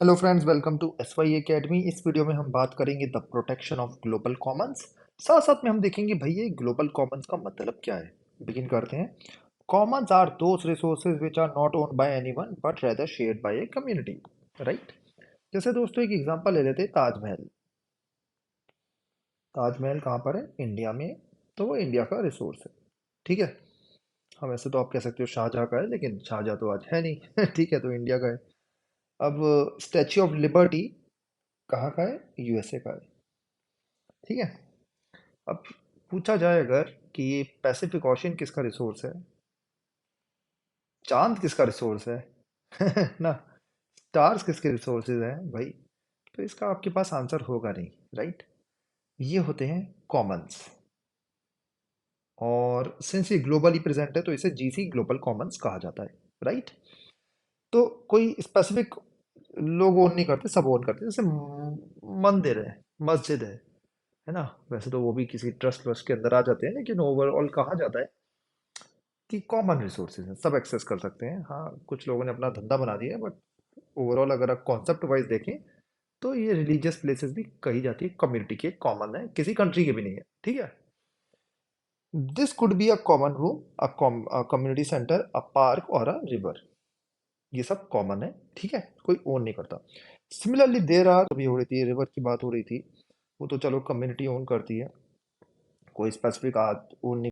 Hello friends, welcome to S Y academy. इस वीडियो में हम बात करेंगे the protection of global commons. साथ साथ में हम देखेंगे भाई ये ग्लोबल कॉमन्स का मतलब क्या है। बिगिन करते हैं। Commons are those resources which are not owned by anyone but rather shared by a community. Right. जैसे दोस्तों एक एग्जांपल ले लेते हैं, ताजमहल। ताजमहल कहाँ पर है? इंडिया में। तो वो इंडिया का रिसोर्स है। ठीक है। हम ऐसे तो आप कह सकते हो शाहजहाँ का है, लेकिन शाहजहाँ तो आज है नहीं। ठीक है, तो इंडिया का है। अब स्टैच्यू ऑफ लिबर्टी कहाँ का है? यूएसए का है। ठीक है। अब पूछा जाए अगर कि ये पैसिफिक ओशियन किसका रिसोर्स है, चांद किसका रिसोर्स है, ना, स्टार्स किसके रिसोर्सेज हैं भाई, तो इसका आपके पास आंसर होगा नहीं। राइट। ये होते हैं कॉमन्स। और सिंस ये ग्लोबली प्रेजेंट है तो इसे जीसी ग्लोबल कॉमन्स कहा जाता है। राइट। तो कोई स्पेसिफिक लोग ओन नहीं करते, सब ओन करते हैं। जैसे मंदिर है, मस्जिद है ना। वैसे तो वो भी किसी ट्रस्ट वस्ट के अंदर आ जाते हैं, लेकिन ओवरऑल कहा जाता है कि कॉमन रिसोर्सेज हैं, सब एक्सेस कर सकते हैं। हाँ, कुछ लोगों ने अपना धंधा बना दिया है, बट ओवरऑल अगर आप कॉन्सेप्ट वाइज देखें तो ये रिलीजियस प्लेसेस भी कही जाती है कम्युनिटी के, कॉमन है, किसी कंट्री के भी नहीं है। ठीक है। This could be a common room, a community centre, a park और अ रिवर। ये सब कॉमन है। ठीक है। कोई ओन नहीं करता। सिमिलरली देर आर, अभी हो रही थी रिवर की बात हो रही थी, वो तो चलो कम्युनिटी ओन करती है, कोई स्पेसिफिक ओन नहीं।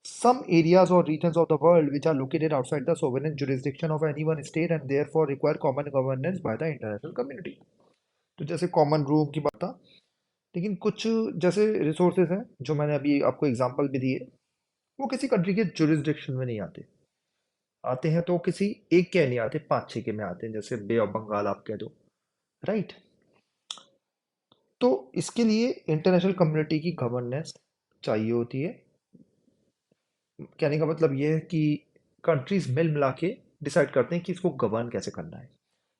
Some areas or regions of the world which are located outside the sovereign jurisdiction of any one state and therefore require common governance by the international community. तो जैसे common room की बात था, लेकिन कुछ जैसे resources हैं जो मैंने अभी आपको एग्जांपल भी दिए, वो किसी कंट्री के जुरिस्डिक्शन में नहीं आते। आते हैं तो किसी एक के नहीं आते, पांच छह के में आते हैं, जैसे बे ऑफ बंगाल आप कह दो। राइट। तो इसके लिए इंटरनेशनल कम्युनिटी की गवर्नेंस चाहिए होती है। कहने का मतलब ये है कि कंट्रीज मिल मिला के डिसाइड करते हैं कि इसको गवर्न कैसे करना है।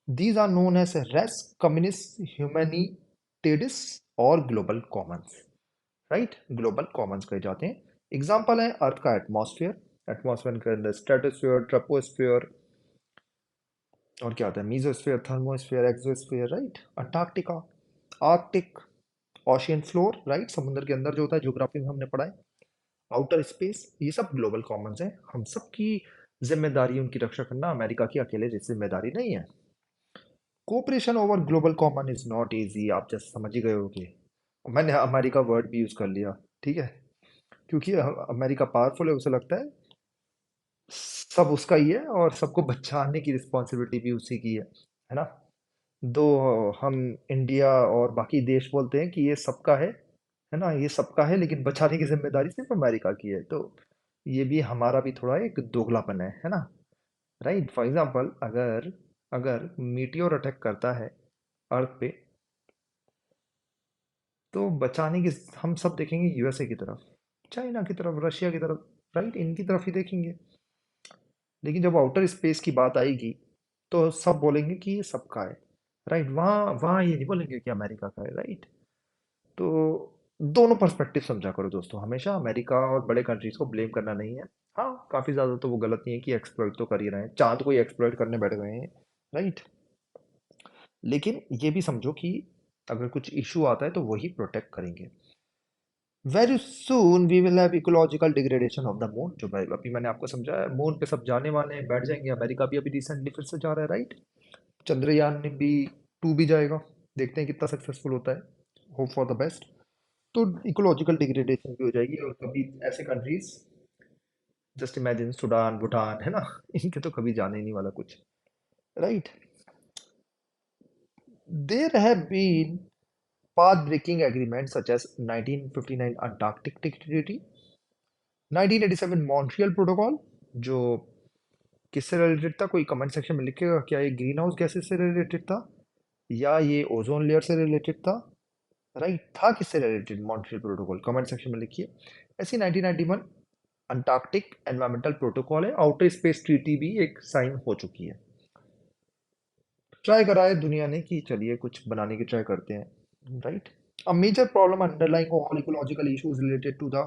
These are known as res, communist, ह्यूमैनिटेडिस और global commons. Right. Global commons कहे जाते हैं। एग्जाम्पल है अर्थ का एटमॉस्फेयर, एटमॉस्फेयर के अंदर स्ट्रेटोस्फेयर, ट्रोपोस्फेयर, और क्या होता है, mesosphere, thermosphere, exosphere. Right. Antarctica, Arctic, ocean floor, right, समुद्र के अंदर जो होता है, ज्योग्राफी में हमने पढ़ा है। आउटर स्पेस, ये सब ग्लोबल कॉमन्स हैं। हम सब की जिम्मेदारी उनकी रक्षा करना, अमेरिका की अकेले जिम्मेदारी नहीं है। Cooperation over global common is not easy, आप जैसे समझ ही गए होगे। मैंने अमेरिका वर्ड भी यूज कर लिया। ठीक है। क्योंकि अमेरिका पावरफुल है, उसे लगता है सब उसका ही है और सबको बचाने की रिस्पॉन्सिबिलिटी भी उसी की है ना। दो हम इंडिया और बाकी देश बोलते हैं कि ये सबका है ना, ये सबका है, लेकिन बचाने की जिम्मेदारी सिर्फ अमेरिका की है। तो ये भी हमारा भी थोड़ा एक दोगलापन है ना। राइट। फॉर एग्जाम्पल, अगर अगर मीटियोर अटैक करता है अर्थ पे, तो बचाने की हम सब देखेंगे यूएसए की तरफ, चाइना की तरफ, रशिया की तरफ। राइट। इनकी तरफ ही देखेंगे। लेकिन जब आउटर स्पेस की बात आएगी तो सब बोलेंगे कि ये सबका है। राइट। वहाँ वहाँ ये नहीं बोलेंगे कि अमेरिका का है। राइट। तो दोनों पर्सपेक्टिव समझा करो दोस्तों, हमेशा अमेरिका और बड़े कंट्रीज को ब्लेम करना नहीं है। हाँ, काफी ज्यादा तो वो गलत नहीं है कि एक्सप्लॉइट तो कर ही रहे हैं, चांद को ही एक्सप्लॉइट करने बैठ गए हैं। राइट। लेकिन ये भी समझो कि अगर कुछ इशू आता है तो वही प्रोटेक्ट करेंगे। Very soon we will have ecological degradation of the moon, जो भाई अभी मैंने आपको समझाया, मून पे सब जाने वाले बैठ जाएंगे। अमेरिका भी अभी रिसेंटली फिर से जा रहा है। राइट। चंद्रयान में भी टू भी जाएगा, देखते हैं कितना सक्सेसफुल होता है। Hope for the best. तो इकोलॉजिकल डिग्रेडेशन भी हो जाएगी, और कभी ऐसे countries, just imagine Sudan, Bhutan, है ना, इनके तो कभी जाने ही नहीं वाला कुछ। Right. There have been path breaking agreements such as 1959 Antarctic Treaty, 1987 Montreal protocol, जो किससे रिलेटेड था, कोई कमेंट सेक्शन में लिखेगा क्या ये ग्रीन हाउस गैसेस से रिलेटेड था या ये ओजोन लेयर से रिलेटेड था। राइट। था किससे related Montreal protocol, comment section में लिखिए। ऐसी 1991 अंटार्कटिक एनवायरमेंटल प्रोटोकॉल है। आउटर स्पेस ट्रीटी भी एक साइन हो चुकी है। ट्राई करा है दुनिया ने कि चलिए कुछ बनाने की ट्राई करते हैं। Right. A major problem underlying all ecological issues related to the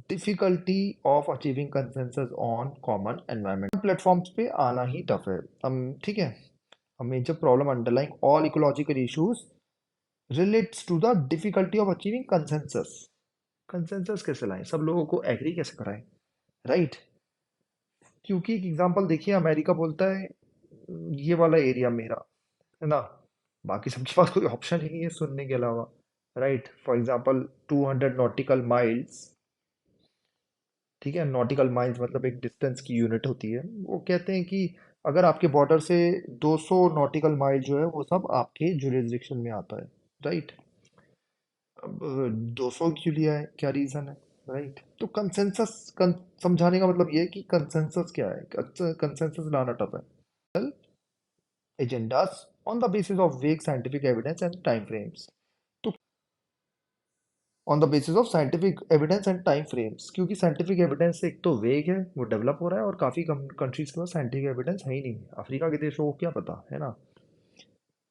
difficulty of achieving consensus on common environment. Platforms पे आना ही टफ है। ठीक है। A major problem underlying all ecological issues relates to the difficulty of achieving consensus. Consensus कैसे लाएं, सब लोगों को एग्री कैसे कराएं, राइट? क्योंकि एक एग्जांपल देखिए, अमेरिका बोलता है ये वाला एरिया मेरा है ना, बाकी सबके पास कोई ऑप्शन ही नहीं है सुनने के अलावा, right? For example 200 nautical miles, ठीक है, नॉटिकल माइल्स मतलब एक डिस्टेंस की यूनिट होती है। वो कहते हैं कि अगर आपके बॉर्डर से 200 नॉटिकल माइल जो है वो सब आपके जुरिस्डिक्शन में आता है, राइट? अब 200 क्यों लिया है, क्या रीजन है, राइट? तो कंसेंसस समझाने का मतलब ये है कि कंसेंसस क्या है, कंसेंसस लाना टफ है। Agendas on the basis of vague scientific evidence and time frames. तो on the basis of scientific evidence and time frames, क्योंकि साइंटिफिक एविडेंस एक तो वेग है, वो डेवलप हो रहा है, और काफी कंट्रीज के पास साइंटिफिक एविडेंस है ही नहीं, अफ्रीका के देशों को क्या पता है ना।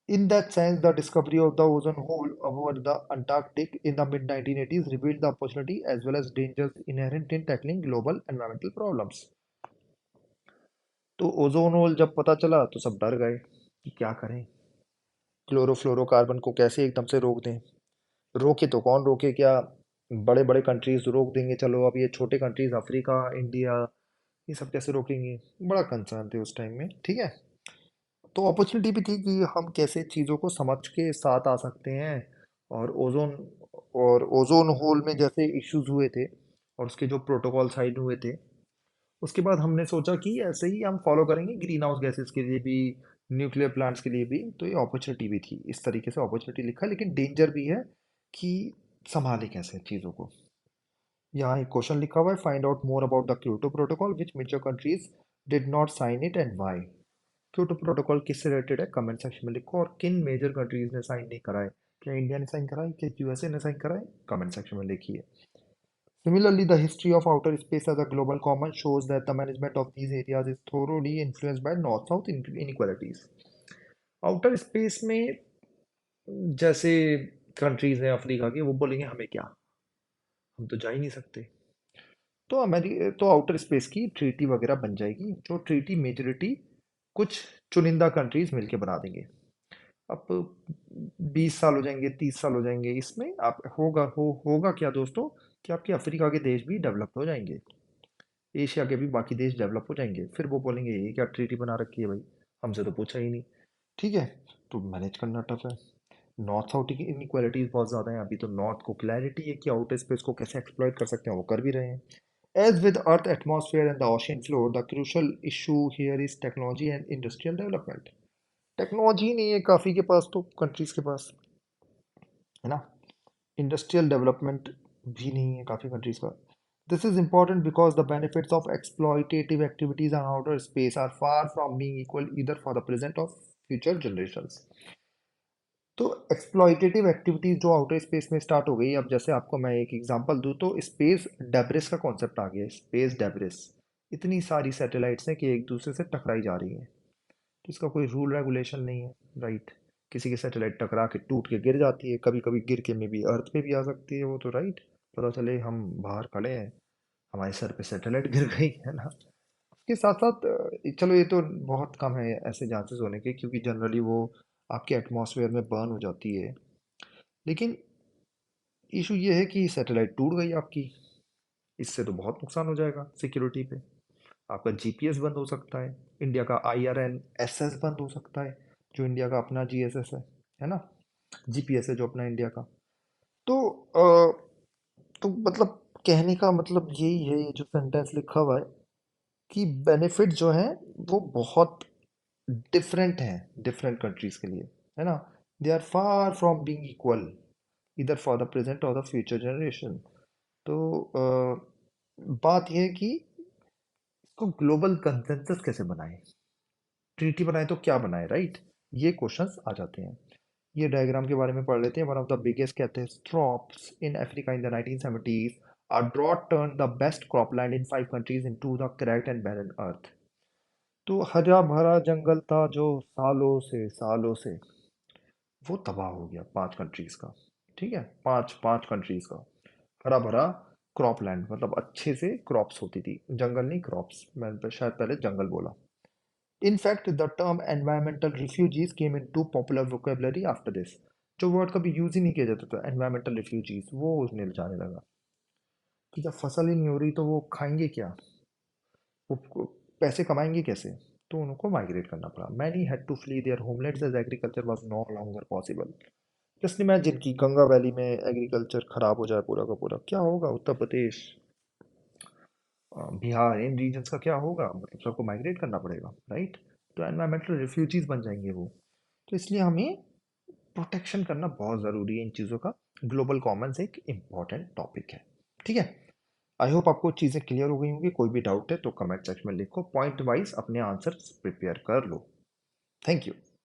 In that sense, the discovery of the ozone hole over the Antarctic in the mid 1980s revealed the opportunity as well as dangers inherent in tackling global environmental problems. तो ओजोन होल जब पता चला तो सब डर गए कि क्या करें, क्लोरोफ्लोरोकार्बन को कैसे एकदम से रोक दें। रोके तो कौन रोके, क्या बड़े बड़े कंट्रीज रोक देंगे, चलो अब ये छोटे कंट्रीज अफ्रीका, इंडिया, ये सब कैसे रोकेंगे। बड़ा कंसर्न थे उस टाइम में, ठीक है। तो अपॉर्चुनिटी भी थी कि हम कैसे चीज़ों को समझ के साथ आ सकते हैं। और ओजोन होल में जैसे इश्यूज हुए थे और उसके जो प्रोटोकॉल साइन हुए थे, उसके बाद हमने सोचा कि ऐसे ही हम फॉलो करेंगे ग्रीन हाउस गैसेस के लिए भी, न्यूक्लियर प्लांट्स के लिए भी। तो ये अपॉर्चुनिटी भी थी, इस तरीके से अपॉर्चुनिटी लिखा है, लेकिन डेंजर भी है कि संभाले कैसे चीज़ों को। यहाँ एक क्वेश्चन लिखा हुआ है, find out more about the Kyoto protocol which major countries did not sign it and why. Kyoto protocol किससे रिलेटेड है, कमेंट सेक्शन में लिखो, और किन मेजर कंट्रीज ने साइन नहीं करा है। क्या इंडिया ने साइन करा है, क्या यूएसए ने साइन करा है, कमेंट सेक्शन में लिखिए। Similarly, the history of outer space as a global common shows that the management of these areas is thoroughly influenced by north-south inequalities. Outer space में जैसे कंट्रीज हैं अफ्रीका के, वो बोलेंगे हमें क्या, हम तो जा ही नहीं सकते। तो आउटर स्पेस की ट्रीटी वगैरह बन जाएगी, जो ट्रीटी मेजोरिटी कुछ चुनिंदा कंट्रीज मिलके बना देंगे। अब 20 साल हो जाएंगे, 30 साल हो जाएंगे, इसमें आप होगा क्या दोस्तों, कि आपके अफ्रीका के देश भी डेवलप हो जाएंगे, एशिया के भी बाकी देश डेवलप हो जाएंगे। फिर वो बोलेंगे ये क्या ट्रीटी बना रखी है भाई, हमसे तो पूछा ही नहीं, ठीक है। तो मैनेज करना टफ है। नॉर्थ साउथ की इनइक्वालिटीज बहुत ज़्यादा है। अभी तो नॉर्थ को क्लैरिटी है कि आउटर स्पेस को कैसे एक्सप्लॉइट कर सकते हैं, वो कर भी रहे हैं। As with earth atmosphere and the ocean floor, the crucial issue here is technology and industrial development. Technology नहीं है काफ़ी के पास, तो कंट्रीज के पास, है ना। इंडस्ट्रियल डेवलपमेंट भी नहीं है काफ़ी कंट्रीज का। This is important because the benefits of exploitative activities on outer space are far from being equal either for the present or future generations. तो एक्सप्लॉइटेटिव एक्टिविटीज जो आउटर स्पेस में start हो गई, अब जैसे आपको मैं एक एग्जांपल दूं तो स्पेस डेब्रिस का कॉन्सेप्ट आ गया है। स्पेस डेब्रिस, इतनी सारी सैटेलाइट्स हैं कि एक दूसरे से टकराई जा रही हैं, तो इसका कोई रूल रेगुलेशन नहीं है, राइट? किसी की सैटेलाइट टकरा के टूट के गिर जाती है, कभी कभी गिर के में भी अर्थ पे भी आ सकती है वो, तो राइट, पता चले हम बाहर खड़े हैं, हमारे सर पे सैटेलाइट गिर गई, है ना। इसके साथ साथ चलो ये तो बहुत कम है ऐसे चांसेस होने के, क्योंकि जनरली वो आपके एटमॉस्फेयर में बर्न हो जाती है। लेकिन इशू ये है कि सैटेलाइट टूट गई आपकी, इससे तो बहुत नुकसान हो जाएगा सिक्योरिटी पे। आपका जीपीएस बंद हो सकता है, इंडिया का आईआरएनएसएस बंद हो सकता है, जो इंडिया का अपना जीएसएस है ना, जीपीएस है जो अपना इंडिया का। तो तो मतलब कहने का मतलब यही है, ये जो सेंटेंस लिखा हुआ है, कि बेनिफिट जो है वो बहुत डिफरेंट हैं डिफरेंट कंट्रीज के लिए, है ना। They are far from being equal either for the present और द फ्यूचर जनरेशन। तो बात यह है कि इसको ग्लोबल कंसेंसस कैसे बनाएं, ट्रीटी बनाए तो क्या बनाए, राइट? ये क्वेश्चंस आ जाते हैं। ये डायग्राम के बारे में पढ़ लेते हैं। One of the biggest catastrophes in Africa in the 1970s, a drought turned the best cropland in 5 countries into the cracked and barren earth। तो हरा भरा जंगल था जो सालों से वो तबाह हो गया 5 कंट्रीज का, ठीक है, पांच पांच कंट्रीज का। हरा भरा क्रॉप लैंड मतलब अच्छे से क्रॉप्स होती थी, जंगल नहीं क्रॉप्स, मैंने तो शायद पहले जंगल बोला। In fact, the term environmental refugees came into popular vocabulary after this. जो वर्ड कभी यूज ही नहीं किया जाता था, एनवायरमेंटल रिफ्यूजीज, वो उसने जाने लगा कि जब फसल ही नहीं हो रही तो वो खाएंगे क्या, वो पैसे कमाएंगे कैसे, तो उनको माइग्रेट करना पड़ा. Many had to flee their homelands as agriculture was no longer possible. Just imagine कि गंगा वैली में एग्रीकल्चर खराब हो जाए पूरा का पूरा, क्या होगा उत्तर प्रदेश, बिहार, इन रीजन्स का क्या होगा, मतलब सबको माइग्रेट करना पड़ेगा, राइट. तो एनवायरमेंटल रिफ्यूजीज बन जाएंगे वो. तो इसलिए हमें प्रोटेक्शन करना बहुत ज़रूरी है इन चीज़ों का. ग्लोबल कॉमन्स एक इम्पॉर्टेंट टॉपिक है. ठीक है. आई होप आपको चीज़ें क्लियर हो गई होंगी. कोई भी डाउट है तो कमेंट सेक्शन में लिखो, पॉइंट वाइज अपने आंसर प्रिपेयर कर लो. Thank you.